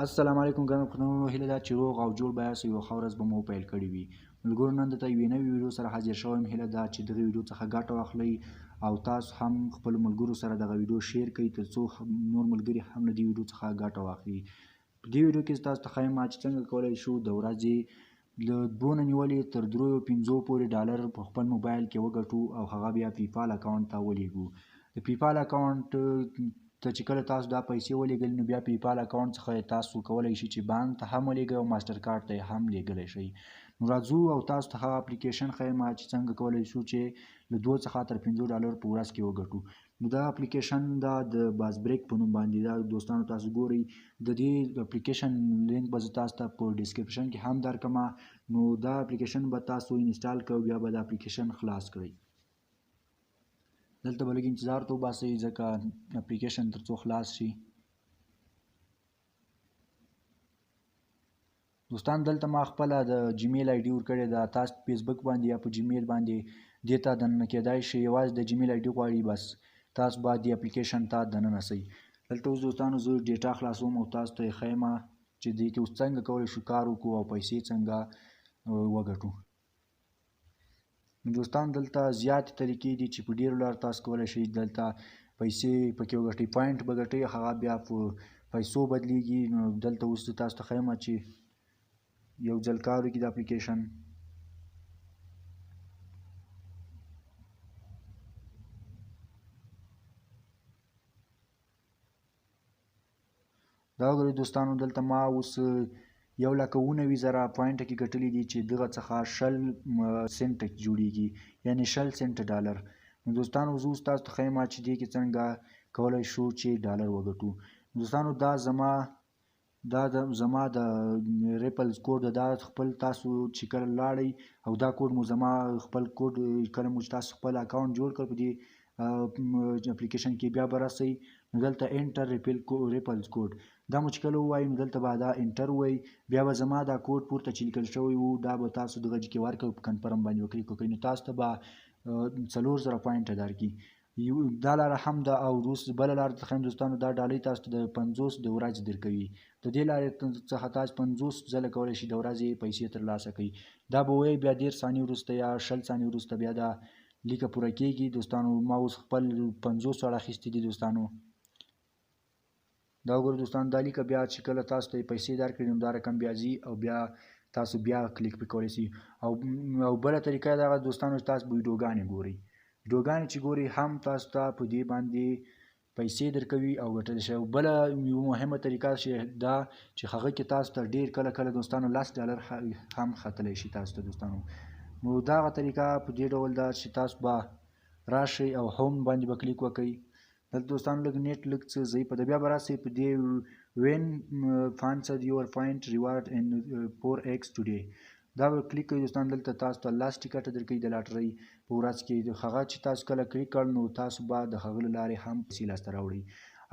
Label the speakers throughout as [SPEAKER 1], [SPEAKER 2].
[SPEAKER 1] السلام علیکم ګرانو پښتنو، هیله ده چې روغ او جوړ به یاست. یوه ښه ورځ به مو پیل کړې وي. ملګرو، نن درته یوې نوې ویډیو سره حاضر شوم. هیله ده چې دغه ویډیو څخه ګټه واخلئ او تاسو هم خپلو ملګرو سره دغه ویډیو شیر کړئ تر څو نور ملګري هم له دې ویډیو څخه ګټه واخلي. په دې ویډیو کې تاسو ته ښایم چې څنګه کولی شو د ورځې له 2 نه نیولې تر 3-5 پورې ډالر په خپل موبایل کې وګټو او هغه بیا پیپال اکاونټ ته ولیږو. د پیپال اکاونټ ته چې کله تاسو دا پیسې ولېږئ نو بیا پیپال اکاونټ څخه تاسو کولی شئ چې بانک ته هم ولېږئ او ماسټر کارت ته هم لیږلی شئ. نو راځو او تاسو ته هغه اپلیکیشن ښیم چې څنګه کولی شو چې له 2 څخه تر 5 ډالر په ورځ کې وګټو. نو دا اپلیکیشن دا د بازبریک په نوم باندې دا دوستانو تاسو ګورئ. د دې اپلیکیشن لینک به زه تاسو ته په ډسکرپشن کې هم درکړم. نو دا اپلیکیشن به تاسو انسټال کړئ، بیا به دا اپلیکیشن خلاص کړئ. دلته به لږ انتظار ته وباسئ ځکه اپلیکیشن تر څو خلاص شي. دوستان، دلته ما خپله د جیمیل آی ډي ورکړې ده. تاسو په فیسبوک باندې یا په جیمیل باندې دې ته دننه کېدای شئ. یوازې د جیمیل آی ډي غواړي، بس تاسو باید دې اپلیکیشن ته دننه سئ. دلته اوس دوستانو زه ډیټا خلاصوم او تاسو ته یې ښیم چې دې کې اوس څنګه کولی شو کار وکړو او پیسې څنګه وګټو. دوستان، دلته زیاتې طریقې دي چې په ډېرو لارو تاسو کولی شئ دلته پیسې پکې وګټئ. پوینټ به ګټئ، هغه بیا په پیسو بدلیږي. نو دلته اوس تاسو ته ښیم چې یو ځل کار وکړي د اپلیکیشن. دا وګورئ دوستانو، دلته ما اوس 1,19,000 پوینټه کې ګټلي دي چې دغه څخه 20 سنټه جوړیږي، یعنې 20 سنټه ډالر. نو دوستانو زه اوس تاسو ته ښیم چې دې کې څنګه کولی شو چې ډالر وګټو. دوستانو دا زما د ریپلز کوډ دا خپل تاسو چې کله لاړئ او دا کوډ مو زما خپل کوډ کله مو چې تاسو خپل اکاونټ جوړ کړ په دې اپلیکیشن کې بیا به راسئ. نو دلته انټر ریپلز کوډ دا مو چې کله ووایي نو دلته به دا انټر ووایي. بیا به زما دا کوډ پورته چې لیکل شوی و دا به تاسو دغه کې ورکړئ، په کنفرم باندې وکړئ. نو تاسو ته به 4,000 پوینټه درکړي. دا لاره هم ده او اوس بله لاره ته ښیم دوستانو. دا ډالۍ تاسو ته د 50 د ورځې درکوي. د دې لارې څخه تاسو 50 ځله کولی شئ د ورځې پیسې ترلاسه کړئ. دا به وایي بیا 10 ثانیې وروسته یا 20 ثانیې وروسته بیا دا لیکه پوره کېږي. دوستانو ما اوس خپل 50 سوړ اخیستي دي دوستانو. دا وګورئ دوستانو، دا لیکه بیا چې کله تاسو ته پیسې درکړي نو دا رقم بیا ځي او بیا تاسو بیا کلیک پې کولی شئ. او بله طریقه یې دغه دوستانو چې تاسو ویډیوګانې ګورئ. ویډیوګانې چې ګورئ هم تاسو ته په دې باندې پیسې درکوي او ګټلی شئ. بله یوه مهمه طریقه دا چې هغه کې تاسو ته ډېر کله کله دوستانو 10 ډالر هم ختلی شي تاسو ته دوستانو. نو دغه طریقه په دې ډول ده چې تاسو به راشئ او هوم باندې به کلیک وکړئ. دلته دوستانو لږ نیټ لږ څه ضعیف ده، بیا به راسئ په دې وین فانسد یور پوینټ ریوارډ ان 4x ټوډے دا به کلیک کوئ. دوستان دلته تاسو ته 10 ټکټه درکوي د لاټرۍ په ورځ کې. هغه چې تاسو کله کلیک کړ نو تاسو به د هغه له لارې هم پیسې لاسته راوړئ.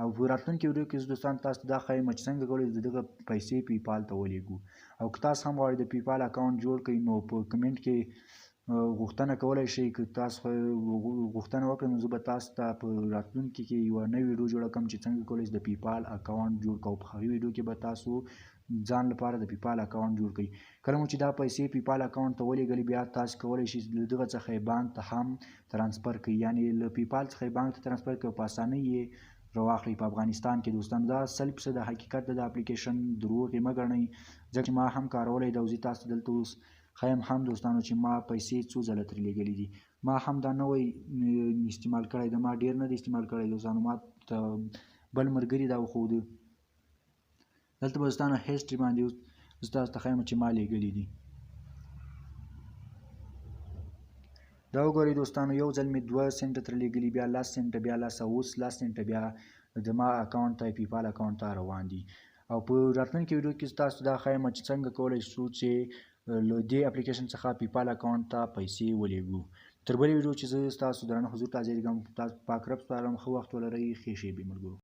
[SPEAKER 1] او په راتلونکي ویډیو کې دوستان تاسو ته دا ښیم چې څنګه کولی شو دغه پیسې پیپال ته ولیږو. او که تاسو هم غواړئ د پیپال اکاونټ جوړ کړئ نو په کمینټ کې غوښتنه کولی شئ. که تاسو غوښتنه وکړئ نو زه به تاسو ته په راتلونکي کې یوه نوې ویډیو جوړه کړم چې څنګه کولی شئ د پیپال اکاونټ جوړ کړو. په هغې ویډیو کې به تاسو ځان لپاره د پیپال اکاونټ جوړ کړئ. کله مو چې دا پیسې پیپال اکاونټ ته ولېږلې بیا تاسو کولی شئ له دغه څخه یې بانک ته هم ترانسفر کړئ، یعنې له پیپال څخه یې بانک ته ترانسفر کړئ او په اسانۍ یې راواخلئ. په افغانستان کې دوستانو دا 100% حقیقت ده. د اپلیکیشن دروغ یې مه ګڼئ ځکه چې ما هم کارولی ده او زه تاسو ته دلته اوس ښیم هم دوستانو چې ما پیسې څو ځله ترې لیږلي دي. ما هم دا نوی استعمال کړی ده، ما ډېر نه دی استعمال کړی دوستانو. ما ته بل ملګري دا وښوده. دلته به دوستانو هیسټري باندې زه تاسو ته ښیم چې ما لیږلي دي. دا وګورئ دوستانو، یو ځل مې 2 سنټه ترې لیږلي، بیا 10 سنټه، بیا 10 او اوس 10 سنټه بیا زما اکاونټ ته پیپال اکاونټ ته روان دي. او په راتلونکي ویډیو کې تاسو دا ښیم چې څنګه کولی شو چې له دې اپلیکیشن څخه پیپال اکاونټ ته پیسې ولیږو. تر بلې ویډیو چې زه ستاسو درانه حضور ته حاضرېږم، تاسو پاک رب سپارم. ښه وخت ولرئ، ښې شېبې ملګرو.